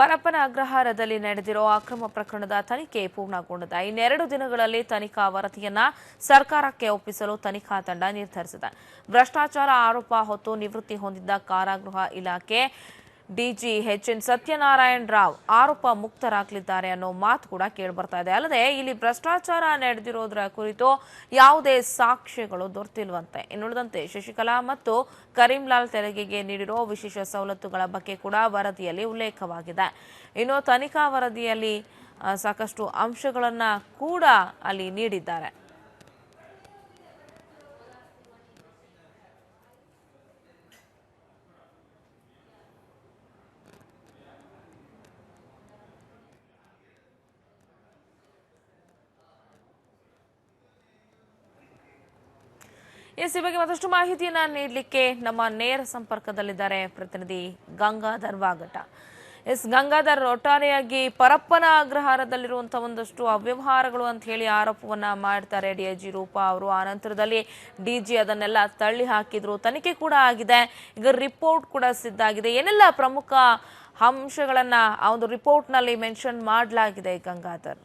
ಪರಪ್ಪನ ಅಗ್ರಹಾರದಲ್ಲಿ ನಡೆದಿರೋ ಅಕ್ರಮ ಪ್ರಕರಣದ ತನಿಖೆ ಪೂರ್ಣಗೊಂಡಿದೆ. ಇನ್ನೆರಡು ದಿನಗಳಲ್ಲಿ ತನಿಖಾ ವರದಿಯನ್ನ ಸರ್ಕಾರಕ್ಕೆ ಒಪ್ಪಿಸಲು ತನಿಖಾ ತಂಡ ನಿರ್ಧರಿಸಿದೆ. ಭ್ರಷ್ಟಾಚಾರ ಆರೋಪ ಹೊತ್ತು ನಿವೃತ್ತಿ ಹೊಂದಿದ್ದ ಕಾರಾಗೃಹ ಇಲಾಖೆ ಡಿಜಿ ಎಚ್.ಎನ್. ಸತ್ಯನಾರಾಯಣ ರಾವ್ ಆರೋಪ ಮುಕ್ತರಾಗಲಿದ್ದಾರೆ ಅನ್ನೋ ಮಾತು ಕೂಡ ಕೇಳಿಬರ್ತಾ ಇದೆ. ಅಲ್ಲದೆ ಇಲ್ಲಿ ಭ್ರಷ್ಟಾಚಾರ ನಡೆದಿರೋದ್ರ ಕುರಿತು ಯಾವುದೇ ಸಾಕ್ಷ್ಯಗಳು ದೊರೆತಿಲ್ವಂತೆ. ಇನ್ನುಳಿದಂತೆ ಶಶಿಕಲಾ ಮತ್ತು ಕರೀಂಲಾಲ್ ತೆಲಗಿಗೆ ನೀಡಿರೋ ವಿಶೇಷ ಸವಲತ್ತುಗಳ ಬಗ್ಗೆ ಕೂಡ ವರದಿಯಲ್ಲಿ ಉಲ್ಲೇಖವಾಗಿದೆ. ಇನ್ನು ತನಿಖಾ ವರದಿಯಲ್ಲಿ ಸಾಕಷ್ಟು ಅಂಶಗಳನ್ನ ಕೂಡ ಅಲ್ಲಿ ನೀಡಿದ್ದಾರೆ. ಈ ಬಗ್ಗೆ ಮತ್ತಷ್ಟು ಮಾಹಿತಿಯನ್ನ ನೀಡಲಿಕ್ಕೆ ನಮ್ಮ ನೇರ ಸಂಪರ್ಕದಲ್ಲಿದ್ದಾರೆ ಪ್ರತಿನಿಧಿ ಗಂಗಾಧರ್ ವಾಗಟ. ಗಂಗಾಧರ್, ಒಟ್ಟಾರೆಯಾಗಿ ಪರಪ್ಪನ ಅಗ್ರಹಾರದಲ್ಲಿರುವಂತಹ ಒಂದಷ್ಟು ಅವ್ಯವಹಾರಗಳು ಅಂತ ಹೇಳಿ ಆರೋಪವನ್ನ ಮಾಡ್ತಾರೆ ಡಿಐಜಿ ರೂಪಾ ಅವರು. ಆ ನಂತರದಲ್ಲಿ ಡಿಜಿ ಅದನ್ನೆಲ್ಲ ತಳ್ಳಿ ಹಾಕಿದ್ರು. ತನಿಖೆ ಕೂಡ ಆಗಿದೆ, ಈಗ ರಿಪೋರ್ಟ್ ಕೂಡ ಸಿದ್ಧ ಆಗಿದೆ. ಏನೆಲ್ಲ ಪ್ರಮುಖ ಅಂಶಗಳನ್ನ ಆ ಒಂದು ರಿಪೋರ್ಟ್ ನಲ್ಲಿ ಮೆನ್ಷನ್ ಮಾಡಲಾಗಿದೆ ಗಂಗಾಧರ್?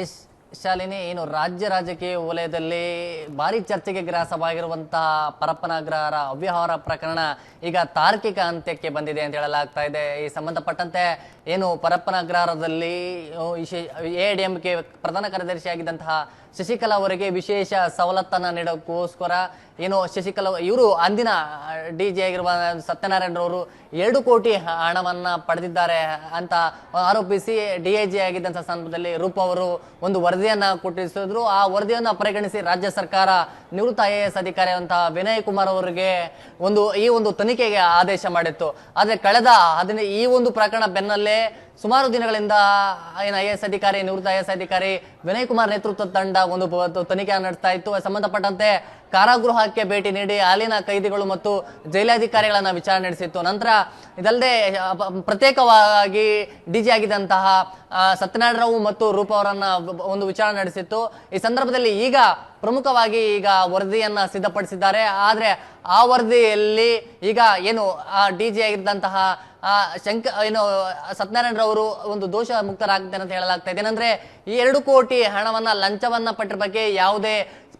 ಎಸ್ ಶಾಲಿನಿ, ಏನು ರಾಜ್ಯ ರಾಜಕೀಯ ವಲಯದಲ್ಲಿ ಭಾರಿ ಚರ್ಚೆಗೆ ಗ್ರಾಸವಾಗಿರುವಂತಹ ಪರಪ್ಪನ ಅಗ್ರಹಾರ ಅವ್ಯವಹಾರ ಪ್ರಕರಣ ಈಗ ತಾರ್ಕಿಕ ಅಂತ್ಯಕ್ಕೆ ಬಂದಿದೆ ಅಂತ ಹೇಳಲಾಗ್ತಾ ಇದೆ. ಈ ಸಂಬಂಧಪಟ್ಟಂತೆ ಏನು ಪರಪ್ಪನ ಅಗ್ರಹಾರದಲ್ಲಿ ಎಐಎಡಿಎಂಕೆ ಪ್ರಧಾನ ಕಾರ್ಯದರ್ಶಿಯಾಗಿದ್ದಂತಹ ಶಶಿಕಲಾ ಅವರಿಗೆ ವಿಶೇಷ ಸವಲತ್ತನ್ನ ನೀಡೋಕ್ಕೋಸ್ಕರ ಏನು ಶಶಿಕಲಾ ಇವರು ಅಂದಿನ ಡಿಜಿ ಆಗಿರುವ ಸತ್ಯನಾರಾಯಣರವರು 2 ಕೋಟಿ ಹಣವನ್ನ ಪಡೆದಿದ್ದಾರೆ ಅಂತ ಆರೋಪಿಸಿ ಡಿಐಜಿ ಆಗಿದ್ದಂತಹ ಸಂದರ್ಭದಲ್ಲಿ ರೂಪ ಅವರು ಒಂದು ವರದಿಯನ್ನ ಕೊಟ್ಟಿಸಿದ್ರು. ಆ ವರದಿಯನ್ನ ಪರಿಗಣಿಸಿ ರಾಜ್ಯ ಸರ್ಕಾರ ನಿವೃತ್ತ IAS ಅಧಿಕಾರಿಯಾದಂತಹ ವಿನಯ್ ಕುಮಾರ್ ಅವರಿಗೆ ಈ ಒಂದು ತನಿಖೆಗೆ ಆದೇಶ ಮಾಡಿತ್ತು. ಆದ್ರೆ ಕಳೆದ ಈ ಒಂದು ಪ್ರಕರಣ ಬೆನ್ನಲ್ಲೇ ಸುಮಾರು ದಿನಗಳಿಂದ ಏನು ನಿವೃತ್ತ IAS ಅಧಿಕಾರಿ ವಿನಯ್ ಕುಮಾರ್ ನೇತೃತ್ವದ ತಂಡ ಒಂದು ತನಿಖೆ ನಡೆಸ್ತಾ ಇತ್ತು. ಸಂಬಂಧಪಟ್ಟಂತೆ ಕಾರಾಗೃಹಕ್ಕೆ ಭೇಟಿ ನೀಡಿ ಅಲ್ಲಿನ ಕೈದಿಗಳು ಮತ್ತು ಜೈಲಾಧಿಕಾರಿಗಳನ್ನ ವಿಚಾರಣೆ ನಡೆಸಿತ್ತು. ನಂತರ ಇದಲ್ಲದೆ ಪ್ರತ್ಯೇಕವಾಗಿ ಡಿಜಿ ಆಗಿದ್ದಂತಹ ಸತ್ಯನಾರಾಯಣ ರಾವ್ ಮತ್ತು ರೂಪ ಅವರನ್ನ ಒಂದು ವಿಚಾರಣೆ ನಡೆಸಿತ್ತು. ಈ ಸಂದರ್ಭದಲ್ಲಿ ಈಗ ಪ್ರಮುಖವಾಗಿ ಈಗ ವರದಿಯನ್ನ ಸಿದ್ಧಪಡಿಸಿದ್ದಾರೆ. ಆದ್ರೆ ಆ ವರದಿಯಲ್ಲಿ ಈಗ ಏನು ಡಿಜಿ ಆಗಿದ್ದಂತಹ ಸತ್ಯನಾರಾಯಣ ರವರು ಒಂದು ದೋಷ ಮುಕ್ತರಾಗ್ತಾರೆ ಅಂತ ಹೇಳಲಾಗ್ತಾ ಇದೆ. ಏನಂದ್ರೆ ಈ 2 ಕೋಟಿ ಹಣವನ್ನ ಲಂಚವನ್ನ ಪಟ್ಟಿರ ಬಗ್ಗೆ ಯಾವುದೇ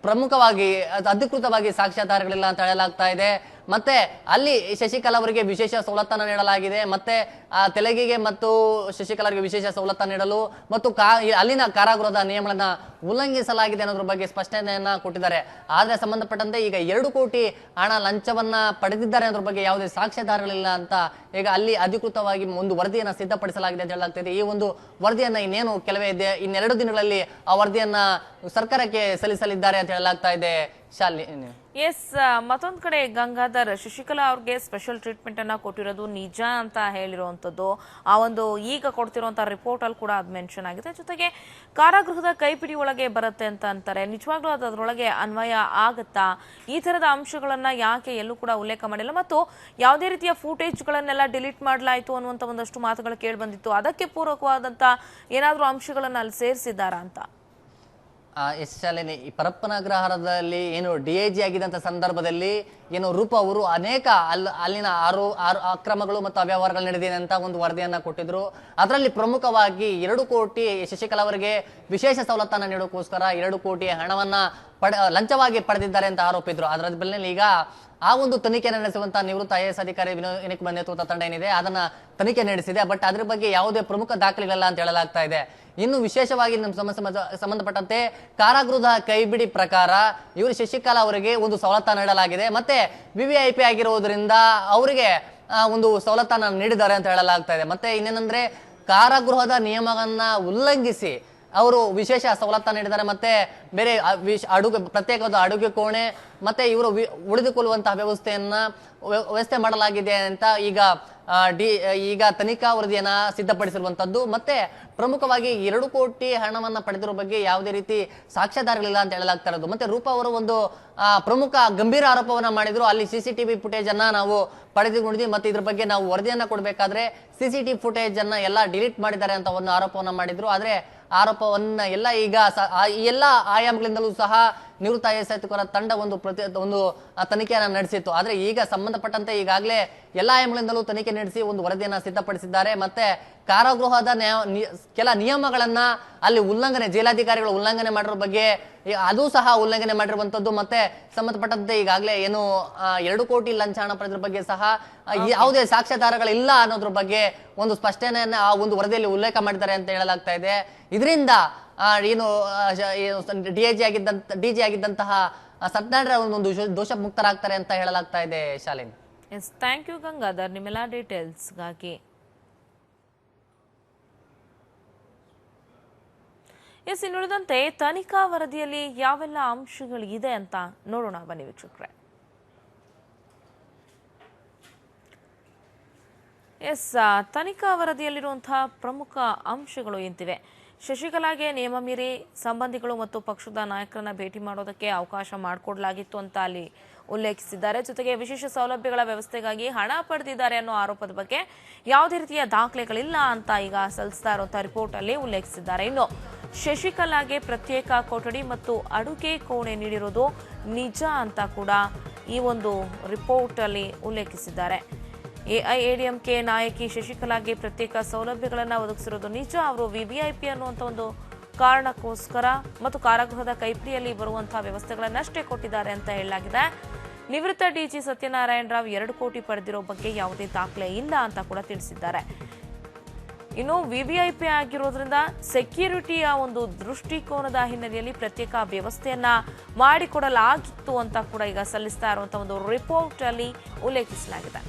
ಪ್ರಮುಖವಾಗಿ ಅಧಿಕೃತವಾಗಿ ಸಾಕ್ಷ್ಯಾಧಾರಗಳಿಲ್ಲ ಅಂತ ಹೇಳಲಾಗ್ತಾ ಇದೆ. ಮತ್ತೆ ಅಲ್ಲಿ ಶಶಿಕಲಾ ಅವರಿಗೆ ವಿಶೇಷ ಸವಲತ್ತನ್ನು ನೀಡಲಾಗಿದೆ. ಮತ್ತೆ ತೆಲಗಿಗೆ ಮತ್ತು ಶಶಿಕಲಾರಿಗೆ ವಿಶೇಷ ಸವಲತ್ತನ್ನು ನೀಡಲು ಮತ್ತು ಅಲ್ಲಿನ ಕಾರಾಗೃಹದ ನಿಯಮಗಳನ್ನ ಉಲ್ಲಂಘಿಸಲಾಗಿದೆ ಅನ್ನೋದ್ರ ಬಗ್ಗೆ ಸ್ಪಷ್ಟನೆಯನ್ನ ಕೊಟ್ಟಿದ್ದಾರೆ. ಆದ್ರೆ ಸಂಬಂಧಪಟ್ಟಂತೆ ಈಗ 2 ಕೋಟಿ ಹಣ ಲಂಚವನ್ನ ಪಡೆದಿದ್ದಾರೆ ಅನ್ನೋದ್ರ ಬಗ್ಗೆ ಯಾವುದೇ ಸಾಕ್ಷ್ಯಾಧಾರಗಳಿಲ್ಲ ಅಂತ ಈಗ ಅಲ್ಲಿ ಅಧಿಕೃತವಾಗಿ ಒಂದು ವರದಿಯನ್ನ ಸಿದ್ಧಪಡಿಸಲಾಗಿದೆ ಅಂತ ಹೇಳಲಾಗ್ತಿದೆ. ಈ ಒಂದು ವರದಿಯನ್ನ ಇನ್ನೇನು ಕೆಲವೇ ಇದೆ, ಇನ್ನೆರಡು ದಿನಗಳಲ್ಲಿ ಆ ವರದಿಯನ್ನ ಸರ್ಕಾರಕ್ಕೆ ಸಲ್ಲಿಸಲಿದ್ದಾರೆ ಅಂತ ಹೇಳಲಾಗ್ತಾ ಇದೆ. ಶಾಲಿನಿ, ಎಸ್, ಮತ್ತೊಂದ್ ಕಡೆ ಗಂಗಾಧರ್, ಶಶಿಕಲಾ ಅವ್ರಿಗೆ ಸ್ಪೆಷಲ್ ಟ್ರೀಟ್ಮೆಂಟ್ ಅನ್ನ ಕೊಟ್ಟಿರೋದು ನಿಜ ಅಂತ ಹೇಳಿರುವಂತದ್ದು ಆ ಒಂದು ಈಗ ಕೊಡ್ತಿರುವಂತಹ ರಿಪೋರ್ಟ್ ಅಲ್ಲಿ ಕೂಡ ಅದು ಮೆನ್ಷನ್ ಆಗಿದೆ. ಜೊತೆಗೆ ಕಾರಾಗೃಹದ ಕೈಪಿಡಿ ಒಳಗೆ ಬರುತ್ತೆ ಅಂತ ಅಂತಾರೆ. ನಿಜವಾಗ್ಲೂ ಅದರೊಳಗೆ ಅನ್ವಯ ಆಗತ್ತಾ? ಈ ತರದ ಅಂಶಗಳನ್ನ ಯಾಕೆ ಎಲ್ಲೂ ಕೂಡ ಉಲ್ಲೇಖ ಮಾಡಿಲ್ಲ ಮತ್ತು ಯಾವುದೇ ರೀತಿಯ ಫೂಟೇಜ್ ಗಳನ್ನೆಲ್ಲ ಡಿಲೀಟ್ ಮಾಡಲಾಯಿತು ಅನ್ನುವಂತ ಒಂದಷ್ಟು ಮಾತುಗಳು ಕೇಳಿ ಬಂದಿತ್ತು. ಅದಕ್ಕೆ ಪೂರಕವಾದಂತ ಏನಾದ್ರೂ ಅಂಶಗಳನ್ನ ಅಲ್ಲಿ ಸೇರಿಸಿದ್ದಾರಾ ಅಂತ? ಶಾಲಿನಿ, ಈ ಪರಪ್ಪನ ಅಗ್ರಹಾರದಲ್ಲಿ ಏನು ಡಿಐಜಿ ಆಗಿದ್ದಂತ ಸಂದರ್ಭದಲ್ಲಿ ಏನು ರೂಪ ಅವರು ಅನೇಕ ಅಲ್ಲಿನ ಅಕ್ರಮಗಳು ಮತ್ತು ಅವ್ಯವಹಾರಗಳು ನಡೆದಿದೆ ಅಂತ ಒಂದು ವರದಿಯನ್ನ ಕೊಟ್ಟಿದ್ರು. ಅದರಲ್ಲಿ ಪ್ರಮುಖವಾಗಿ 2 ಕೋಟಿ ಶಶಿಕಲಾ ಅವರಿಗೆ ವಿಶೇಷ ಸವಲತ್ತನ್ನ ನೀಡೋಕ್ಕೋಸ್ಕರ 2 ಕೋಟಿ ಹಣವನ್ನ ಲಂಚವಾಗಿ ಪಡೆದಿದ್ದಾರೆ ಅಂತ ಆರೋಪಿದ್ರು. ಅದರ ಬೆನ್ನಲ್ಲೇ ಈಗ ಆ ಒಂದು ತನಿಖೆ ನಡೆಸುವಂತಹ ನಿವೃತ್ತ IAS ಅಧಿಕಾರಿ ವಿನಯ್ ಕುಮಾರ್ ನೇತೃತ್ವದ ತಂಡ ಏನಿದೆ ಅದನ್ನ ತನಿಖೆ ನಡೆಸಿದೆ. ಬಟ್ ಅದ್ರ ಬಗ್ಗೆ ಯಾವುದೇ ಪ್ರಮುಖ ದಾಖಲೆಗಳಿಲ್ಲ ಅಂತ ಹೇಳಲಾಗ್ತಾ ಇದೆ. ಇನ್ನು ವಿಶೇಷವಾಗಿ ನಮ್ಮ ಸಂಬಂಧಪಟ್ಟಂತೆ ಕಾರಾಗೃಹದ ಕೈಬಿಡಿ ಪ್ರಕಾರ ಇವರು ಶಶಿಕಲಾ ಅವರಿಗೆ ಒಂದು ಸವಲತ್ತನ್ನು ನೀಡಲಾಗಿದೆ. ಮತ್ತೆ VVIP ಆಗಿರುವುದರಿಂದ ಅವರಿಗೆ ಒಂದು ಸವಲತ್ತನ್ನು ನೀಡಿದ್ದಾರೆ ಅಂತ ಹೇಳಲಾಗ್ತಾ ಇದೆ. ಮತ್ತೆ ಇನ್ನೇನಂದ್ರೆ ಕಾರಾಗೃಹದ ನಿಯಮವನ್ನ ಉಲ್ಲಂಘಿಸಿ ಅವರು ವಿಶೇಷ ಸವಲತ್ತನ್ನು ನೀಡಿದ್ದಾರೆ. ಮತ್ತೆ ಬೇರೆ ಪ್ರತ್ಯೇಕವಾದ ಅಡುಗೆ ಕೋಣೆ ಮತ್ತೆ ಇವರು ಉಳಿದುಕೊಳ್ಳುವಂತಹ ವ್ಯವಸ್ಥೆ ಮಾಡಲಾಗಿದೆ ಅಂತ ಈಗ ತನಿಖಾ ವರದಿಯನ್ನ ಸಿದ್ಧಪಡಿಸಿರುವಂತದ್ದು. ಮತ್ತೆ ಪ್ರಮುಖವಾಗಿ 2 ಕೋಟಿ ಹಣವನ್ನ ಪಡೆದಿರೋ ಬಗ್ಗೆ ಯಾವುದೇ ರೀತಿ ಸಾಕ್ಷ್ಯಾಧಾರಗಳಿಲ್ಲ ಅಂತ ಹೇಳಲಾಗ್ತಾ ಇರೋದು. ಮತ್ತೆ ರೂಪ ಅವರು ಒಂದು ಪ್ರಮುಖ ಗಂಭೀರ ಆರೋಪವನ್ನ ಮಾಡಿದ್ರು. ಅಲ್ಲಿ CCTV ಫುಟೇಜ್ ಅನ್ನ ನಾವು ಪಡೆದುಕೊಂಡಿದ್ವಿ, ಮತ್ತೆ ಇದ್ರ ಬಗ್ಗೆ ನಾವು ವರದಿಯನ್ನ ಕೊಡ್ಬೇಕಾದ್ರೆ CCTV ಫುಟೇಜ್ ಅನ್ನ ಎಲ್ಲ ಡಿಲೀಟ್ ಮಾಡಿದ್ದಾರೆ ಅಂತ ಒಂದು ಆರೋಪವನ್ನ ಮಾಡಿದ್ರು. ಆದ್ರೆ ಆರೋಪವನ್ನ ಎಲ್ಲ ಈಗ ಈ ಎಲ್ಲ ಆಯಾಮಗಳಿಂದಲೂ ಸಹ ನಿವೃತ್ತ IAS ತಂಡ ಒಂದು ತನಿಖೆಯನ್ನ ನಡೆಸಿತ್ತು. ಆದ್ರೆ ಈಗ ಸಂಬಂಧಪಟ್ಟಂತೆ ಈಗಾಗಲೇ ಎಲ್ಲಾ ಆಯಾಮಗಳಿಂದಲೂ ತನಿಖೆ ನಡೆಸಿ ಒಂದು ವರದಿಯನ್ನ ಸಿದ್ಧಪಡಿಸಿದ್ದಾರೆ. ಮತ್ತೆ ಕಾರಾಗೃಹದ ಕೆಲ ನಿಯಮಗಳನ್ನ ಅಲ್ಲಿ ಉಲ್ಲಂಘನೆ, ಜೈಲಾಧಿಕಾರಿಗಳು ಉಲ್ಲಂಘನೆ ಮಾಡಿರೋ ಬಗ್ಗೆ ಅದು ಸಹ ಉಲ್ಲಂಘನೆ ಮಾಡಿರುವಂತದ್ದು, ಮತ್ತೆ ಸಂಬಂಧಪಟ್ಟಂತೆ ಈಗಾಗಲೇ ಏನು 2 ಕೋಟಿ ಲಂಚ ಹಣ ಪಡೆದ್ರ ಬಗ್ಗೆ ಸಹ ಯಾವುದೇ ಸಾಕ್ಷ್ಯಾಧಾರಗಳಿಲ್ಲ ಅನ್ನೋದ್ರ ಬಗ್ಗೆ ಒಂದು ಸ್ಪಷ್ಟನೆಯನ್ನ ಆ ಒಂದು ವರದಿಯಲ್ಲಿ ಉಲ್ಲೇಖ ಮಾಡಿದ್ದಾರೆ ಅಂತ ಹೇಳಲಾಗ್ತಾ ಇದೆ. ಇದರಿಂದ ಏನು ಡಿಜಿ ಆಗಿದ್ದಂತಹ ಸತ್ಯನಾರಾಯಣ ಒಂದು ದೋಷ ಮುಕ್ತರಾಗ್ತಾರೆ ಅಂತ ಹೇಳಲಾಗ್ತಾ ಇದೆ. Shalini, yes, thank you Gangadhar ನಿಮ್ಮೆಲ್ಲ ಡೀಟೇಲ್ಸ್ಗಾಗಿ. ಎಸ್, ಇನ್ನುಳಿದಂತೆ ತನಿಖಾ ವರದಿಯಲ್ಲಿ ಯಾವೆಲ್ಲ ಅಂಶಗಳಿದೆ ಅಂತ ನೋಡೋಣ ಬನ್ನಿ ವೀಕ್ಷಕರೇ. ಎಸ್, ತನಿಖಾ ವರದಿಯಲ್ಲಿರುವಂತಹ ಪ್ರಮುಖ ಅಂಶಗಳು ಎಂತಿವೆ. ಶಶಿಕಲಾಗೆ ನಿಯಮ ಮೀರಿ ಸಂಬಂಧಿಗಳು ಮತ್ತು ಪಕ್ಷದ ನಾಯಕರನ್ನ ಭೇಟಿ ಮಾಡೋದಕ್ಕೆ ಅವಕಾಶ ಮಾಡಿಕೊಡಲಾಗಿತ್ತು ಅಂತ ಅಲ್ಲಿ ಉಲ್ಲೇಖಿಸಿದ್ದಾರೆ. ಜೊತೆಗೆ ವಿಶೇಷ ಸೌಲಭ್ಯಗಳ ವ್ಯವಸ್ಥೆಗಾಗಿ ಹಣ ಪಡೆದಿದ್ದಾರೆ ಅನ್ನೋ ಆರೋಪದ ಬಗ್ಗೆ ಯಾವುದೇ ರೀತಿಯ ದಾಖಲೆಗಳಿಲ್ಲ ಅಂತ ಈಗ ಸಲ್ಲಿಸ್ತಾ ಇರುವಂತಹ ರಿಪೋರ್ಟ್ ಅಲ್ಲಿ ಉಲ್ಲೇಖಿಸಿದ್ದಾರೆ. ಇನ್ನು ಶಶಿಕಲಾಗೆ ಪ್ರತ್ಯೇಕ ಕೊಠಡಿ ಮತ್ತು ಅಡುಗೆ ಕೋಣೆ ನೀಡಿರೋದು ನಿಜ ಅಂತ ಕೂಡ ಈ ಒಂದು ರಿಪೋರ್ಟ್ ಅಲ್ಲಿ ಉಲ್ಲೇಖಿಸಿದ್ದಾರೆ. ಎಐಎಡಿಎಂಕೆ ನಾಯಕಿ ಶಶಿಕಲಾಗೆ ಪ್ರತ್ಯೇಕ ಸೌಲಭ್ಯಗಳನ್ನು ಒದಗಿಸಿರೋದು ನಿಜ. ಅವರು ವಿವಿಐಪಿ ಅನ್ನುವಂಥ ಒಂದು ಕಾರಣಕ್ಕೋಸ್ಕರ ಮತ್ತು ಕಾರಾಗೃಹದ ಕೈಪಿಡಿಯಲ್ಲಿ ಬರುವಂತಹ ವ್ಯವಸ್ಥೆಗಳನ್ನಷ್ಟೇ ಕೊಟ್ಟಿದ್ದಾರೆ ಅಂತ ಹೇಳಲಾಗಿದೆ. ನಿವೃತ್ತ ಡಿಜಿ ಸತ್ಯನಾರಾಯಣ ರಾವ್ 2 ಕೋಟಿ ಪಡೆದಿರೋ ಬಗ್ಗೆ ಯಾವುದೇ ದಾಖಲೆ ಇಲ್ಲ ಅಂತ ಕೂಡ ತಿಳಿಸಿದ್ದಾರೆ. ಇನ್ನು ವಿವಿಐಪಿ ಆಗಿರೋದ್ರಿಂದ ಸೆಕ್ಯೂರಿಟಿಯ ಒಂದು ದೃಷ್ಟಿಕೋನದ ಹಿನ್ನೆಲೆಯಲ್ಲಿ ಪ್ರತ್ಯೇಕ ವ್ಯವಸ್ಥೆಯನ್ನ ಮಾಡಿಕೊಡಲಾಗಿತ್ತು ಅಂತ ಕೂಡ ಈಗ ಸಲ್ಲಿಸ್ತಾ ಇರುವಂತಹ ಒಂದು ರಿಪೋರ್ಟ್ ಅಲ್ಲಿ ಉಲ್ಲೇಖಿಸಲಾಗಿದೆ.